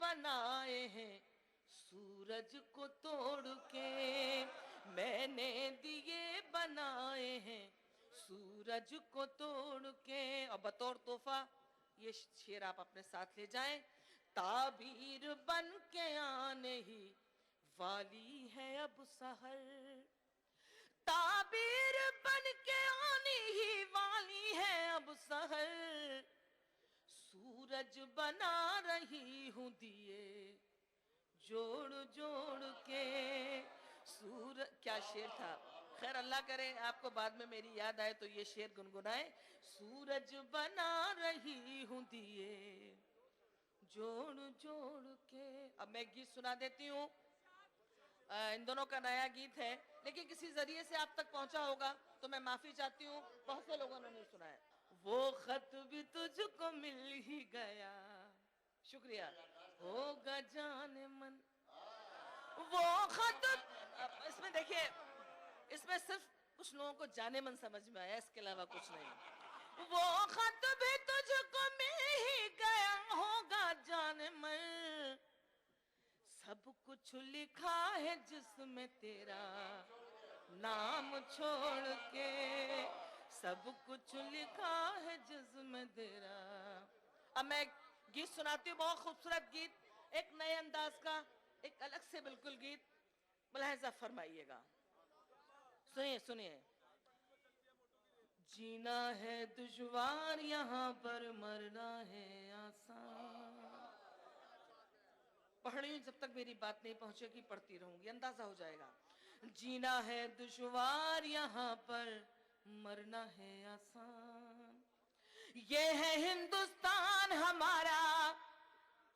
बनाए हैं सूरज को तोड़ के, मैंने दिए बनाए हैं सूरज को तोड़ के। और बतौर तोहफा ये शेर आप अपने साथ ले जाएं। ताबीर बन के आने ही वाली है अब सहर, ताबीर बन के आने ही वाली है अब सहर, सूरज बना रही हूं दिए जोड़ जोड़ के। क्या शेर था। खैर अल्लाह करे आपको बाद में मेरी याद आए तो ये शेर गुनगुनाए। सूरज बना रही हूं दिए जोड़ जोड़ के। अब मैं गीत सुना देती हूँ, इन दोनों का नया गीत है, लेकिन किसी जरिए से आप तक पहुंचा होगा तो मैं माफी चाहती हूँ, बहुत से लोगों ने नहीं सुना है। वो खत भी तुझको मिल ही गया, शुक्रिया, होगा जाने मन वो खत। इसमें देखिए, इसमें सिर्फ कुछ लोगों को जाने मन समझ में आया, इसके अलावा कुछ नहीं। वो खत भी तुझको मिल ही गया, होगा जाने मन, सब कुछ लिखा है जिसमें तेरा नाम छोड़ के, सब कुछ लिखा है जिसमें तेरा। अब मैं गीत सुनाती हूँ, बहुत खूबसूरत गीत, एक नए अंदाज का, एक अलग से बिल्कुल गीत, मुलाहिजा फरमाइएगा। सुनिए सुनिए। जीना है दुश्वार यहाँ पर, मरना है आसान। पढ़ रही हूं, जब तक मेरी बात नहीं पहुंचेगी पढ़ती रहूंगी, अंदाजा हो जाएगा। जीना है दुश्वार यहाँ पर, मरना है आसान, ये है हिंदुस्तान हमारा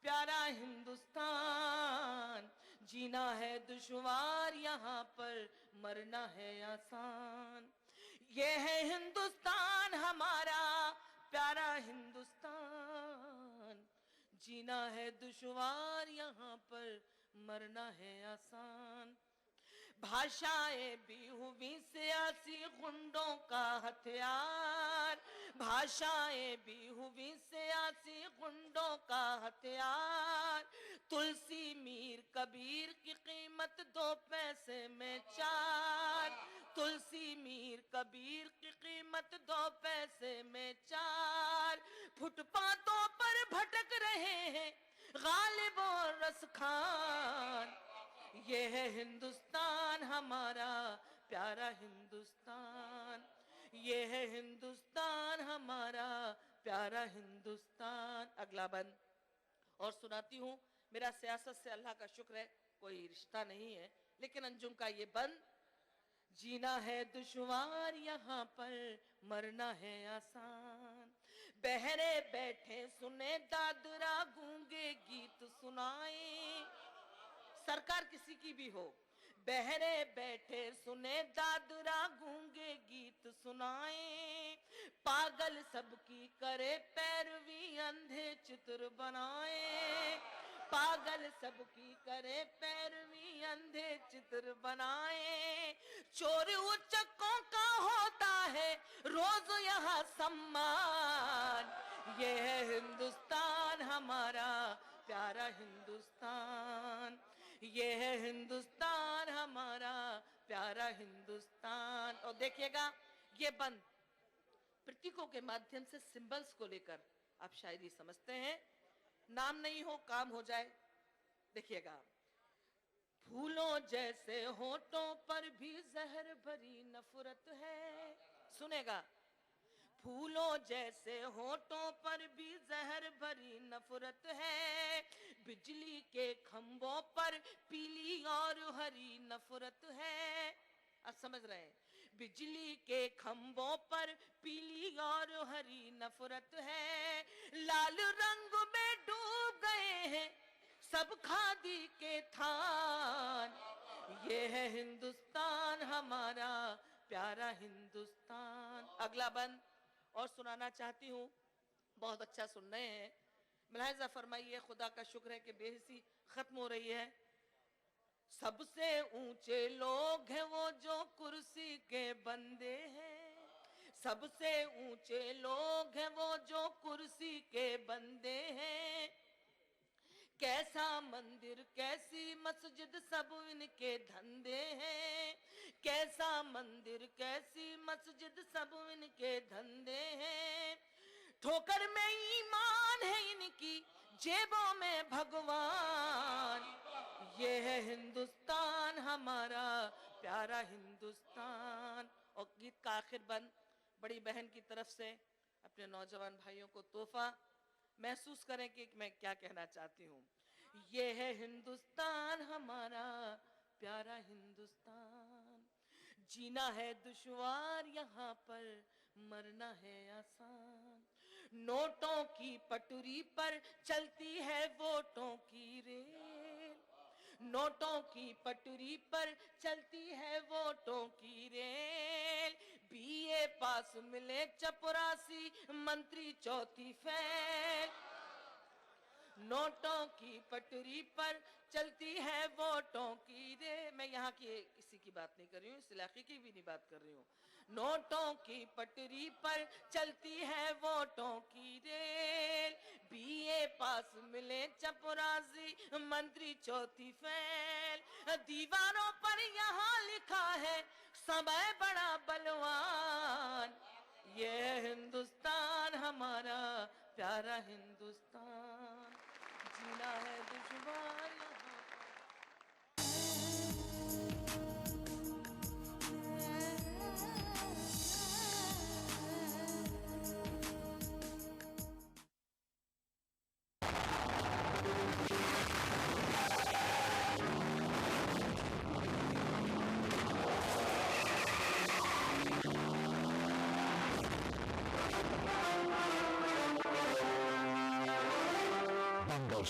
प्यारा हिंदुस्तान, जीना है दुश्वार यहाँ पर, मरना है आसान, ये है हिंदुस्तान हमारा प्यारा हिंदुस्तान, जीना है दुश्वार यहाँ पर, मरना है आसान। भाषाएं भी हुई सियासी गुंडों का हथियार, भाषाएं भी हुई सियासी गुंडों का हथियार, तुलसी मीर कबीर की कीमत 2 पैसे में 4, तुलसी मीर कबीर की कीमत 2 पैसे में 4, फुटपाथों पर भटक रहे हैं गालिब और रस खान, ये है हिंदुस्तान हमारा प्यारा हिंदुस्तान, ये है हिंदुस्तान हमारा प्यारा हिंदुस्तान। अगला बंद और सुनाती हूँ। मेरा सियासत से अल्लाह का शुक्र है कोई रिश्ता नहीं है, लेकिन अंजुम का ये बंद। जीना है दुश्वार यहाँ पर, मरना है आसान, बहरे बैठे सुने दादरा गूंगे गीत सुनाए, सरकार किसी की भी हो, बहरे बैठे सुने दादरा गूंगे गीत सुनाए, पागल सबकी करे पैरवी अंधे चित्र बनाए, पागल सबकी करे पैरवी अंधे चित्र बनाए, चोर उच्चकों का होता है रोज यहाँ सम्मान, ये है हिंदुस्तान हमारा प्यारा हिंदुस्तान, ये है हिंदुस्तान हमारा प्यारा हिंदुस्तान। और देखिएगा ये बंद प्रतीकों के माध्यम से, सिंबल्स को लेकर आप शायरी समझते हैं, नाम नहीं हो काम हो जाए। देखिएगा, फूलों जैसे होठों पर भी जहर भरी नफरत है, सुनेगा, फूलों जैसे होठों पर भी जहर भरी नफरत है, बिजली के खंभों पर पीली और हरी नफरत है। आप समझ रहे हैं, बिजली के खंभों पर पीली और हरी नफरत है, लाल रंग में डूब गए हैं सब खादी के थान, ये है हिंदुस्तान हमारा प्यारा हिंदुस्तान। अगला बंद और सुनाना चाहती हूँ, बहुत अच्छा सुन रहे हैं, मुलाहिजा फरमाइए। खुदा का शुक्र है कि बेहिसी खत्म हो रही है। सबसे ऊंचे लोग हैं वो जो कुर्सी के बंदे हैं, सबसे ऊंचे लोग हैं वो जो कुर्सी के बंदे हैं, कैसा मंदिर कैसी मस्जिद सब इनके धंधे हैं, कैसा मंदिर कैसी मस्जिद सब इनके धंधे हैं। ठोकर में ईमान है इनकी, जेबों में भगवान। ये है हिंदुस्तान हमारा प्यारा हिंदुस्तान। और गीत का आखिर बंद बड़ी बहन की तरफ से अपने नौजवान भाइयों को तोहफा। महसूस करें कि मैं क्या कहना चाहती हूँ। ये है हिंदुस्तान हमारा प्यारा हिंदुस्तान। जीना है दुश्वार यहाँ पर, मरना है आसान। नोटों की पटरी पर चलती है वोटों की रेल, नोटों की पटरी पर चलती है वोटों की रेल। बीए पास मिले चपरासी, मंत्री चौथी फेल। नोटों की पटरी पर चलती है वोटों की रेल। मैं यहाँ की किसी की बात नहीं कर रही हूँ, इस इलाके की भी नहीं बात कर रही हूँ। नोटों की पटरी पर चलती है वोटों की रेल। बीए पास मिले चपरासी, मंत्री चौथी फेल। दीवारों पर यहाँ लिखा है समय बड़ा बलवान। ये हिंदुस्तान हमारा प्यारा हिंदुस्तान। जीना है दुश्वार यहाँ।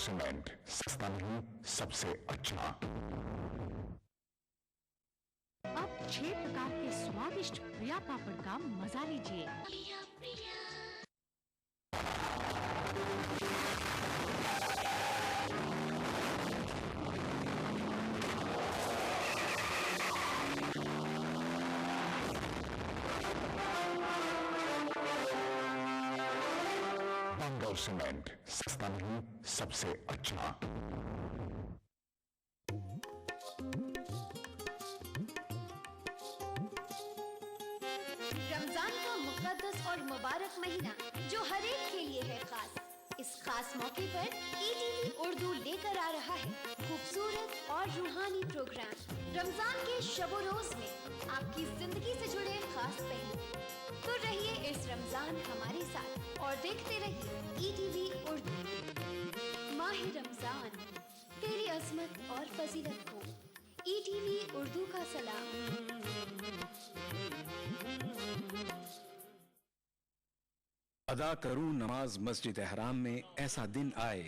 सीमेंट सस्ता नहीं सबसे अच्छा। अब 6 प्रकार के स्वादिष्ट प्रिया पापड़ का मजा लीजिए। बंगाल सीमेंट सस्ता नहीं सबसे अच्छा। रमजान का मुकद्दस और मुबारक महीना जो हर एक के लिए है खास। इस खास मौके पर ETV उर्दू लेकर आ रहा है खूबसूरत और रूहानी प्रोग्राम। रमजान के शबो रोज में आपकी जिंदगी से जुड़े खास पहलू। तो रहिए इस रमजान हमारे साथ और देखते रहिए ETV उर्दू। माह रमजान तेरी अजमत और फजीलत को ETV उर्दू का सलाम। अदा करूं नमाज मस्जिद हराम में ऐसा दिन आए,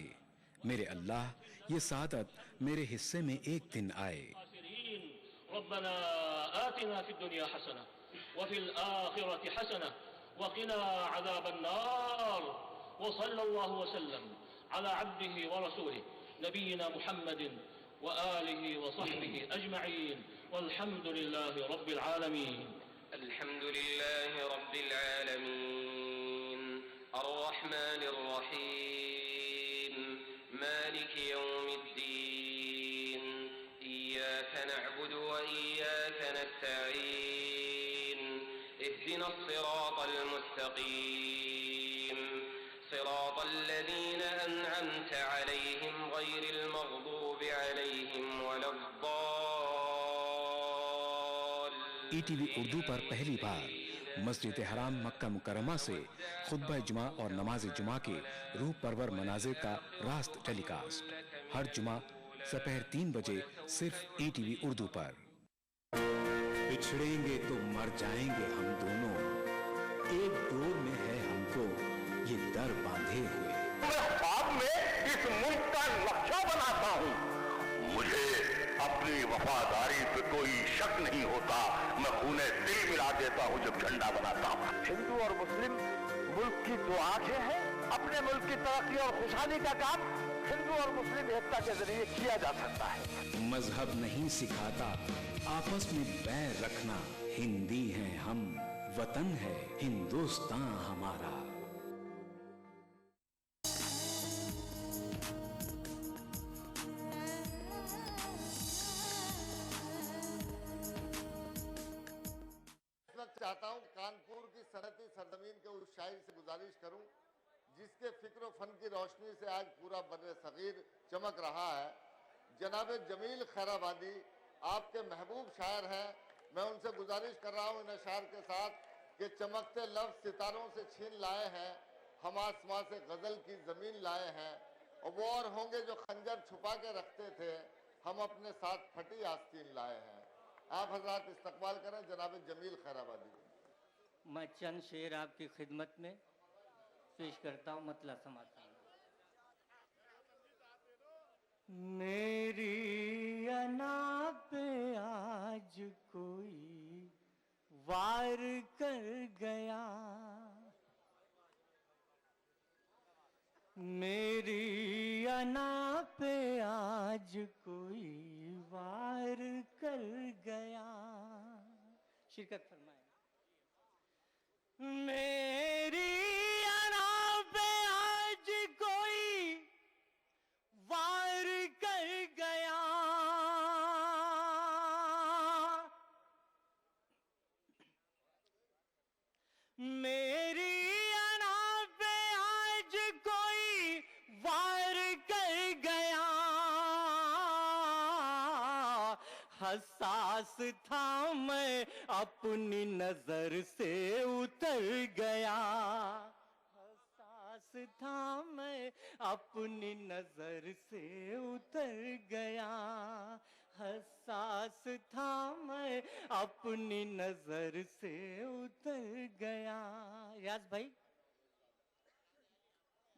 मेरे अल्लाह ये सादत मेरे हिस्से में एक दिन आए। रब्बना आतिना फिद दुनिया हसना व फिल आखिरति हसना व क़िना अज़ाबन नार व सल्लल्लाहु व सल्लम अला अब्दिही व रसूलिही नबीना मुहम्मदिन व आलिही व सहबिही अजमईन वल्हम्दुलिल्लाहि रब्बिल आलमीन। अल्हम्दुलिल्लाहि रब्बिल आलमीन अर्रहमानिर रहीम मालिकि यौमिद्दीन इय्याका नअबुदु व इय्याका नस्तईन इहदिनस सिरातल मुस्तकीम सिरातल लज़ीना अनअमता अलैहिम गैरिल मग़दूबि अलैहिम वलद्दाल्लीन। ETV उर्दू पर पहली बार मस्जिद हराम मक्का मुकर्रमा से खुतबा जुमा और नमाज जुमा के रूह परवर मनाजिर का रास्त टेलीकास्ट हर जुमा दोपहर 3 बजे सिर्फ ETV उर्दू पर। बिछड़ेंगे तो मर जाएंगे हम दोनों, एक डोर में है हमको ये दर बांधे हुए। मैं ख्वाब में इस मुल्क का नक्शा बनाता हूँ। मुझे अपनी वफादारी पे कोई शक नहीं होता। मैं खूने दिल मिला देता हूँ जब झंडा बनाता हूँ। हिंदू और मुस्लिम मुल्क की दो आंखें हैं। अपने मुल्क की तरक्की और खुशहाली का काम हिंदू और मुस्लिम एकता के जरिए किया जा सकता है। मजहब नहीं सिखाता आपस में बैर रखना, हिंदी हैं हम, वतन है हिंदुस्तान हमारा। इल्म फन की रोशनी से आज पूरा बर्रे सगीर चमक रहा है। जनाब जमील खैराबादी आपके महबूब शायर हैं। मैं उनसे गुजारिश कर रहा हूँ इन अशार के साथ कि चमकते लफ्ज़ सितारों से छीन लाए हैं, हम आसमां से गज़ल की ज़मीन लाए हैं, और वो और होंगे जो खंजर छुपा के रखते थे, हम अपने साथ फटी आस्तीन लाए हैं। आप हजरात इस्तकबाल करें जनाब जमील खैराबादी। मैं चंद शेर आपकी खिदमत में पेश करता हूँ, मतला समाता हूँ। मेरी अना पे आज कोई वार कर गया, मेरी अना पे आज कोई वार कर गया। शिरकत फरमाए। मेरी अना पे आज कोई वार कर गया, मेरी अना पे आज कोई वार कर गया। हसास था मैं अपनी नजर से उतर गया, हसास था मैं अपनी नजर से उतर गया, हसास था मैं अपनी नजर से उतर गया। रियाज भाई,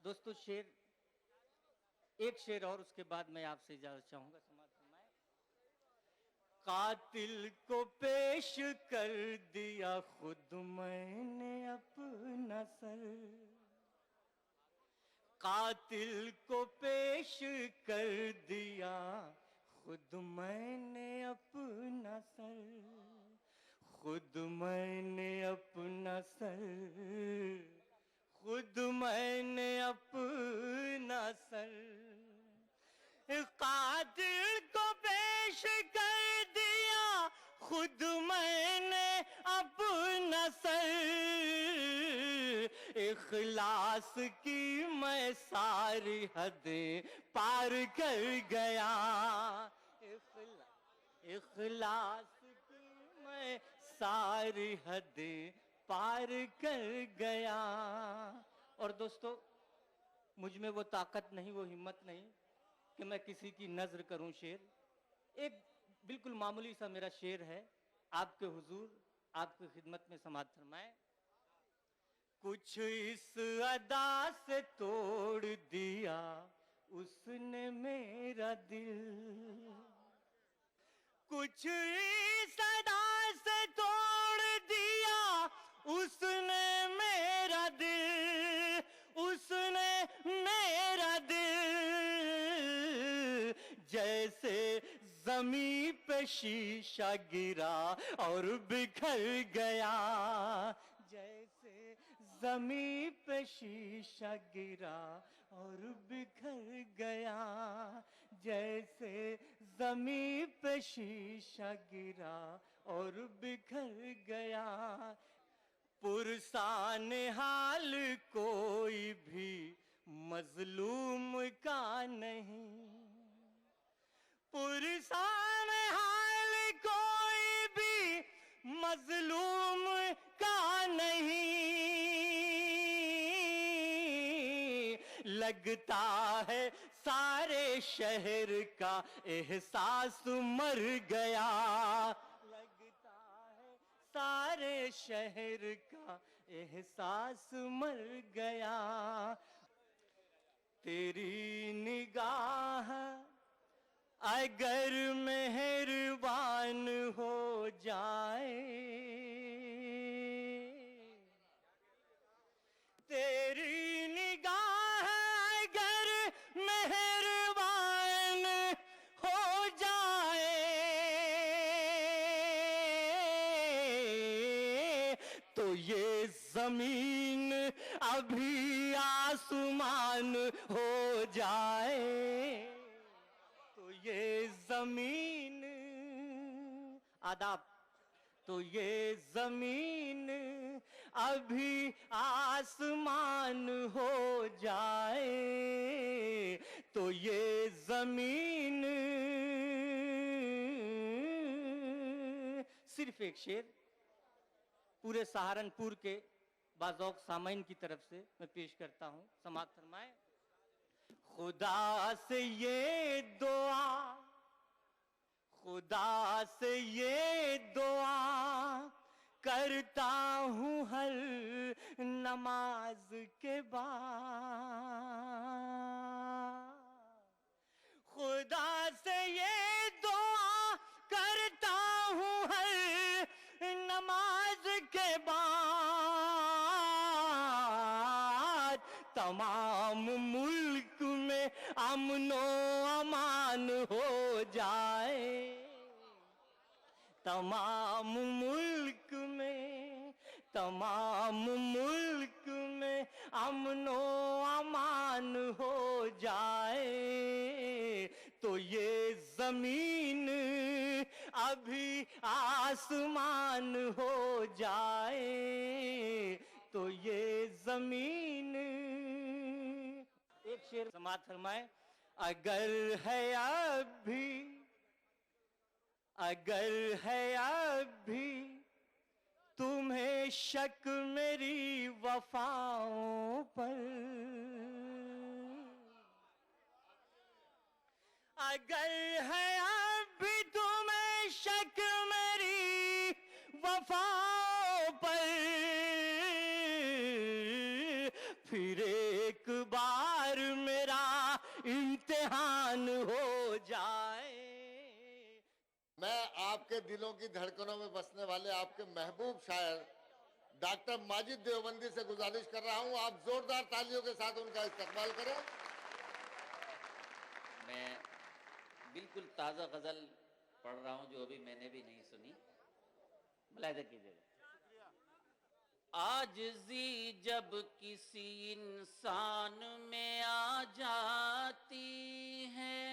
दोस्तों शेर, एक शेर और उसके बाद मैं आपसे इजाजत चाहूंगा। कातिल को पेश कर दिया खुद मैंने अपना सर, कातिल को पेश कर दिया खुद मैंने अपना सर, खुद मैंने अपना सर, खुद मैंने अपना सर। कातिल को पेश कर दिया खुद मैंने अपना सर, इखलास की मैं सारी हदें पार कर गया, इखलास की मैं सारी हदें पार कर गया। और दोस्तों, मुझ में वो ताकत नहीं, वो हिम्मत नहीं कि मैं किसी की नजर करूं शेर। एक बिल्कुल मामूली सा मेरा शेर है, आपके हुजूर, आपकी खिदमत में समाअत फरमाए। कुछ इस अदा से तोड़ दिया उसने मेरा दिल, कुछ इस अदा से तोड़ दिया उसने मेरा दिल, उसने मेरा दिल। जैसे जमीन पे शीशा गिरा और बिखर गया, जैसे जमीन पे शीशा गिरा और बिखर गया, जैसे जमीन पे शीशा गिरा और बिखर गया। पुरसान हाल कोई भी मजलूम का नहीं, पुरसान हाल कोई भी मजलूम का नहीं। लगता है सारे शहर का एहसास मर गया, लगता है सारे शहर का एहसास मर गया। तेरी निगाह अगर मेहरबान हो जाए, तेरी निगाह अगर मेहरबान हो जाए, तो ये जमीन अभी आसमान हो जाए, तो ये जमीन। आदाब, तो ये जमीन अभी आसमान हो जाए, तो ये जमीन। सिर्फ एक शेर पूरे सहारनपुर के बाज़ौक़ सामाइन की तरफ से मैं पेश करता हूं, समाअत फरमाएं। खुदा से ये दुआ, खुदा से ये दुआ करता हूँ हर नमाज के बाद। खुदा से ये दुआ करता हूँ हर नमाज के बाद, तमाम मुल्क में अमनो अमान हो जाए, तमाम मुल्क में, तमाम मुल्क में अमनो अमान हो जाए, तो ये जमीन अभी आसमान हो जाए, तो ये जमीन। एक शेर समाअत फरमाए। अगर है अभी, अगर है अभी तुम्हें शक मेरी वफाओं पर, अगर है अभी तुम्हें शक मेरी वफाओं पर, फिर एक बार मेरा इम्तिहान हो जाए। मैं आपके दिलों की धड़कनों में बसने वाले आपके महबूब शायर डॉक्टर माजिद देवबंदी से गुजारिश कर रहा हूं, आप जोरदार तालियों के साथ उनका इस्तकबाल करें। मैं बिल्कुल ताज़ा गज़ल पढ़ रहा हूं जो अभी मैंने भी नहीं सुनी, मुलाहिदा कीजिएगा। आजिज़ी जब किसी इंसान में आ जाती है,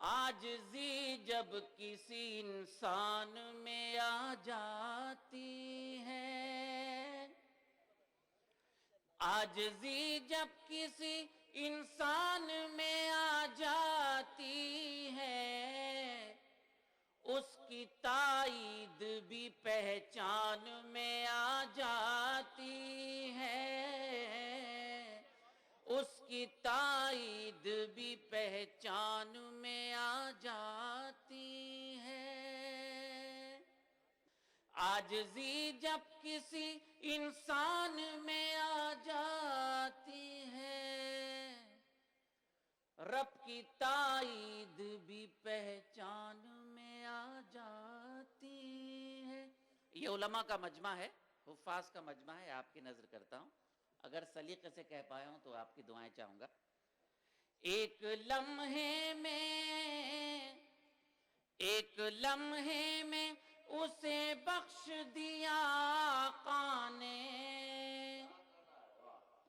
आजिज़ी जब किसी इंसान में आ जाती है, आजिज़ी जब किसी इंसान में आ जाती है, उसकी ताईद भी पहचान में आ जाती है, उसकी ताईद भी पहचान में आ जाती है। आजिज़ी जब किसी इंसान में आ जाती है, रब की ताईद भी पहचान में आ जाती है। ये उलमा का मजमा है, हुफ़ाज़ का मजमा है, आपकी नजर करता हूं, अगर सलीके से कह पाया हूं तो आपकी दुआएं चाहूंगा। एक लम्हे में उसे बख्श दिया आका ने,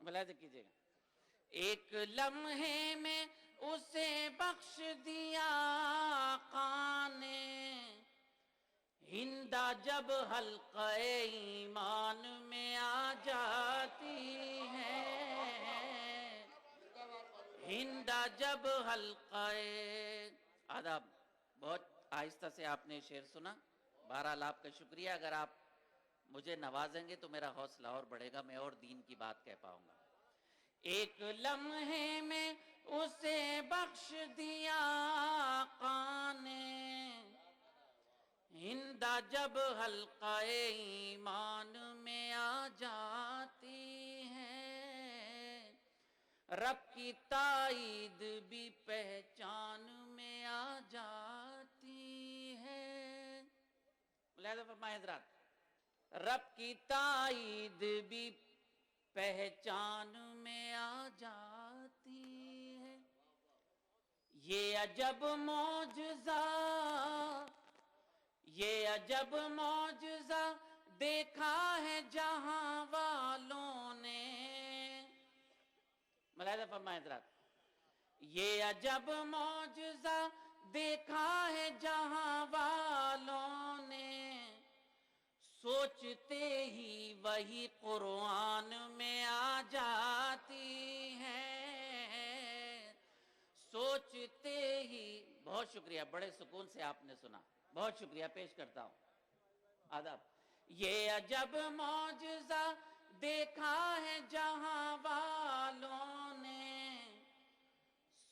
मुलाहिज़ा कीजिएगा। एक लम्हे में उसे बख्श दिया आका ने, हिंदा जब हल्क़े ईमान में आ जाती है, हिंदा जब हल्क़े। आदाब, बहुत आहिस्ता से आपने शेर सुना, बहरहाल आपका शुक्रिया। अगर आप मुझे नवाजेंगे तो मेरा हौसला और बढ़ेगा, मैं और दीन की बात कह पाऊंगा। एक लम्हे में उसे बख्श दिया आका ने, हिंदा जब हल्क़े ईमान में आ जाती है, रब की ताईद भी पहचान में आ जाती है। मुलाहिज़ा फरमाएं हज़रात, रब की ताईद भी पहचान में आ जाती है। ये अजब मौजज़ा, ये अजब मौजज़ा देखा है जहां वालों ने। मुलाहिज़ा फरमाएं हज़रात, ये अजब मौजज़ा देखा है जहां वालों ने, सोचते ही वही कुरान में आ जाती है, सोचते ही। बहुत शुक्रिया, बड़े सुकून से आपने सुना, बहुत शुक्रिया पेश करता हूं। आदाब। ये अजब मौजज़ा देखा है जहां वालों ने,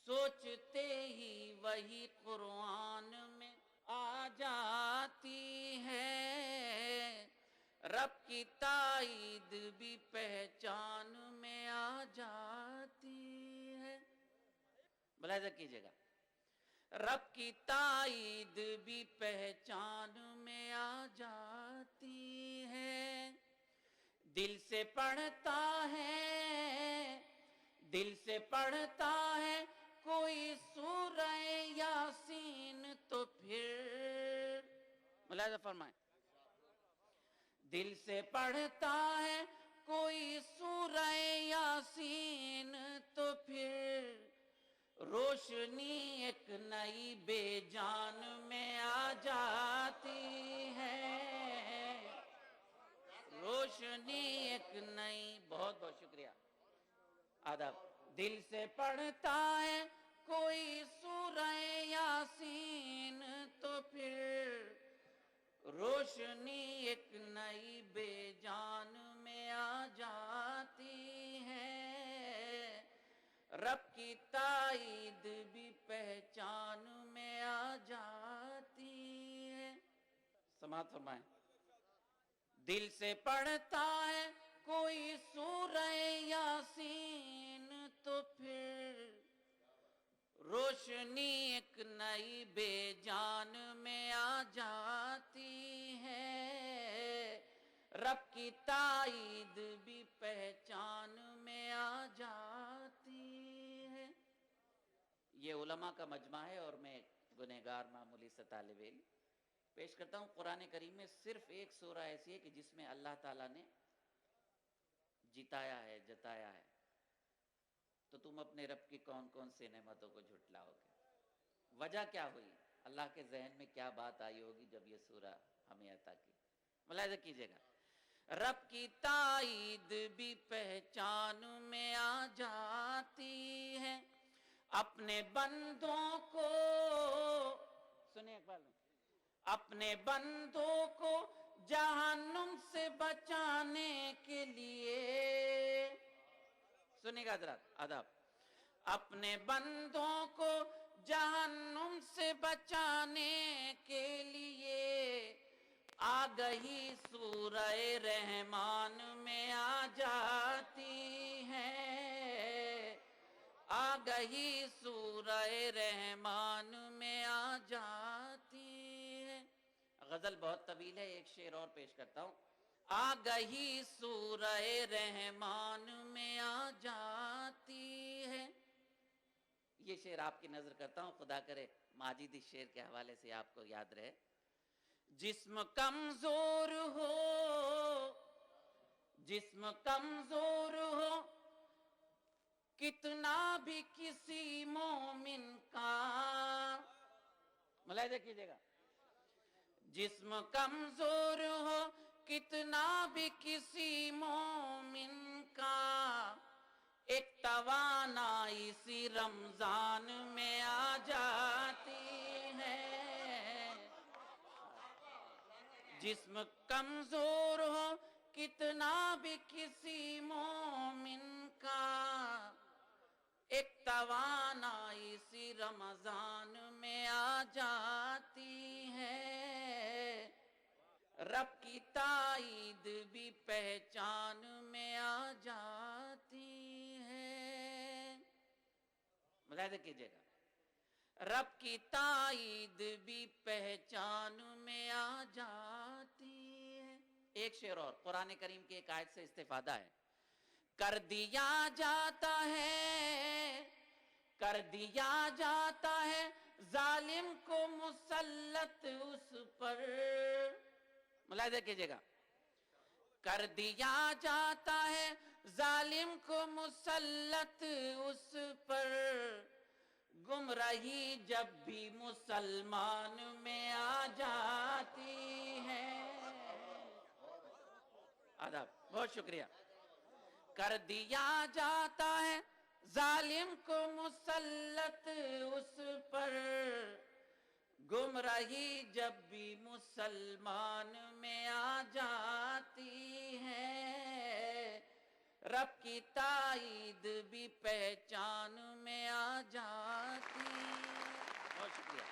सोचते ही वही कुरान में आ जाती है, रब की ताईद भी पहचान में आ जाती है। मुलाहिजा कीजिएगा, रब की ताईद भी पहचान में आ जाती है। दिल से पढ़ता है, दिल से पढ़ता है कोई सूरह यासीन तो फिर, मुलाहिजा फरमाएं, दिल से पढ़ता है कोई सूरह यासीन तो फिर रोशनी एक नई बेजान में आ जाती है, रोशनी एक नई। बहुत बहुत शुक्रिया, आदाब। दिल से पढ़ता है कोई सूरह यासीन तो फिर रोशनी एक नई बेजान में आ जाती है, रब की ताईद भी पहचान में आ जाती है। समाअत फरमाएं। दिल से पढ़ता है कोई सूरह यासीन तो फिर रोशनी एक नई बेजान में आ जाती है, रब की ताईद भी पहचान में आ जाती है। ये उलमा का मजमा है और मैं गुनहगार मामूली सा तालिब इल्म पेश करता हूँ। कुरान करीम में सिर्फ एक सूरा ऐसी है कि जिसमें अल्लाह ताला ने जिताया है, जताया है। तो तुम अपने रब की कौन कौन सी नेमतों को झुटलाओगे? वजह क्या हुई? अल्लाह के जहन में क्या बात आई होगी जब ये सूरा हमें अता की? मुलाहिजा कीजिएगा, रब की ताईद भी पहचान में आ जाती है, अपने बंदों को, सुनिए इकबाल, अपने बंदों को जहन्नुम से बचाने के लिए, सुनिएगा हज़रात, आदाब, अपने बंदों को जहन्नुम से बचाने के लिए आ गई सूरह रहमान में आ जाती है, आ गई सूरह रहमान में आ जाती है। गजल बहुत तवील है, एक शेर और पेश करता हूँ। आ गई सूरह रहमान में आ जाती है। ये शेर आपकी नजर करता हूँ, खुदा करे माजिद इस शेर के हवाले से आपको याद रहे। जिस्म कमजोर हो, जिस्म कमजोर हो, कितना भी किसी मोमिन का, मुलाहिजा कीजिएगा, जिस्म कमजोर हो कितना भी किसी मोमिन का, एक तवानाई इसी रमजान में आ जाती है। जिस्म कमजोर हो कितना भी किसी मोमिन का, एक तवानाई इसी रमजान में आ जाती है, रब की ताईद भी पहचान में आ जाती है। मुलाहिजा कीजिएगा, रब की ताईद भी पहचान में आ जाती है। एक शेर और कुरान करीम की एक आयत से इस्तेफादा है। कर दिया जाता है, कर दिया जाता है जालिम को मुसल्लत उस पर, मुलाहिजा कीजिएगा, कर दिया जाता है जालिम को मुसल्लत उस पर, गुमराही जब भी मुसलमान में आ जाती है। आदाब, बहुत शुक्रिया। कर दिया जाता है जालिम को मुसल्लत उस पर, गुमराही जब भी मुसलमान में आ जाती है, रब की ताईद भी पहचान में आ जाती है। बहुत शुक्रिया।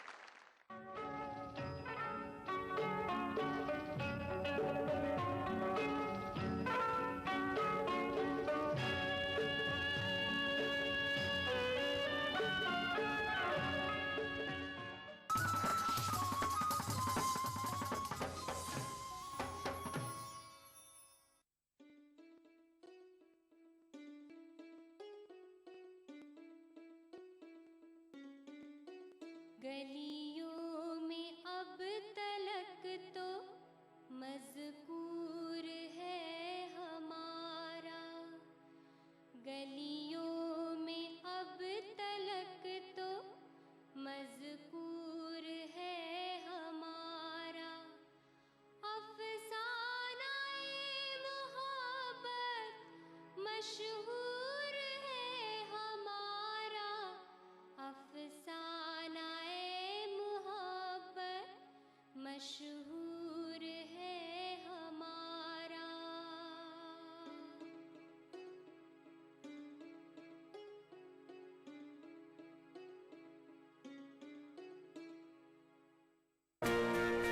गलियों में अब तलक तो मज़कूर है हमारा, गलियों में अब तलक तो मज़कूर है हमारा। अफ़साना-ए मोहब्बत मशहूर है हमारा, अफ़साना-ए मोहब्बत मशहूर है हमारा।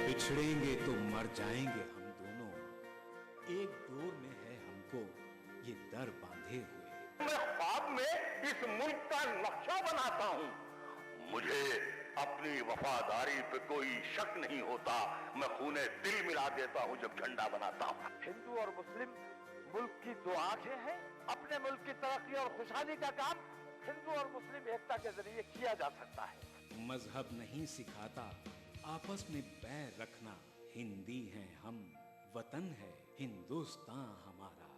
बिछड़ेंगे तो मर जाएंगे हम दोनों, एक डोर में है हमको ये दर बांधे हुए। मैं ख्वाब में इस मुल्क का नक्शा बनाता हूँ। मुझे अपनी वफादारी पे कोई शक नहीं होता। मैं खूने दिल मिला देता हूँ जब झंडा बनाता हूँ। हिंदू और मुस्लिम मुल्क की दो आंखें हैं। अपने मुल्क की तरक्की और खुशहाली का काम हिंदू और मुस्लिम एकता के जरिए किया जा सकता है। मजहब नहीं सिखाता आपस में बैर रखना, हिंदी हैं हम, वतन है हिंदुस्तान हमारा।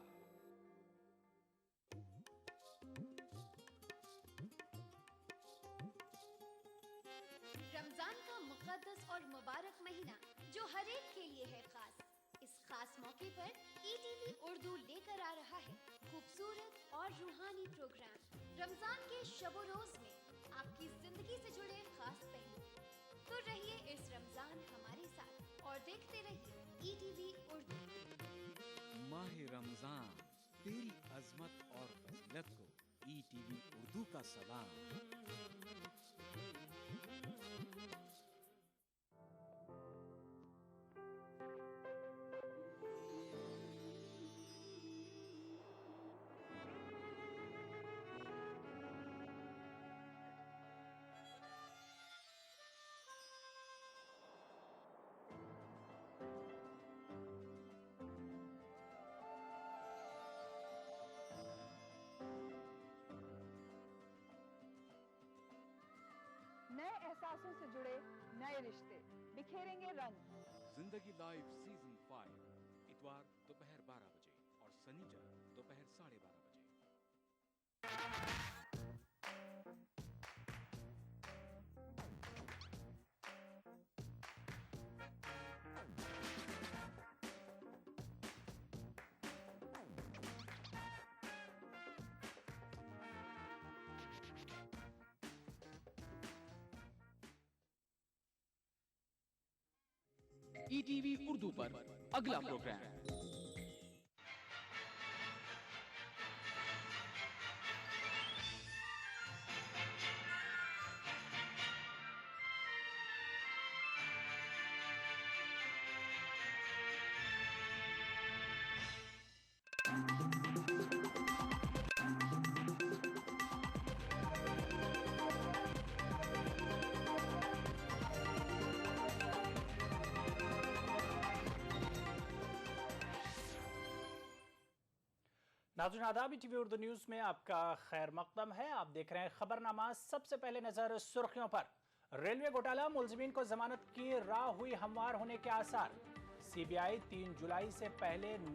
रमजान का मुक़द्दस और मुबारक महीना जो हर एक के लिए है खास, इस खास मौके पर ETV उर्दू लेकर आ रहा है खूबसूरत और रूहानी प्रोग्राम। रमजान के शब रोज में आपकी जिंदगी से जुड़े खास पहलू। तो रहिए इस रमजान हमारे साथ और देखते रहिए ETV उर्दू। माह रमजान तेरी अजमत और फजीलत को ETV उर्दू का सलाम। नए एहसासों से जुड़े नए रिश्ते बिखेरेंगे रंग। जिंदगी लाइव सीजन 5 इतवार दोपहर 12 बजे और शनिचर दोपहर 12:30 बजे। ETV उर्दू पर अगला प्रोग्राम। नाज़रीन आदाब, ETV उर्दू न्यूज़ में आपका खैर मकदम है। आप देख रहे हैं खबरनामा। सबसे पहले नजर सुर्खियों पर। रेलवे घोटाला, मुलजिमीन को जमानत की राह हुई हमवार होने के आसार। CBI 3 जुलाई से पहले नहीं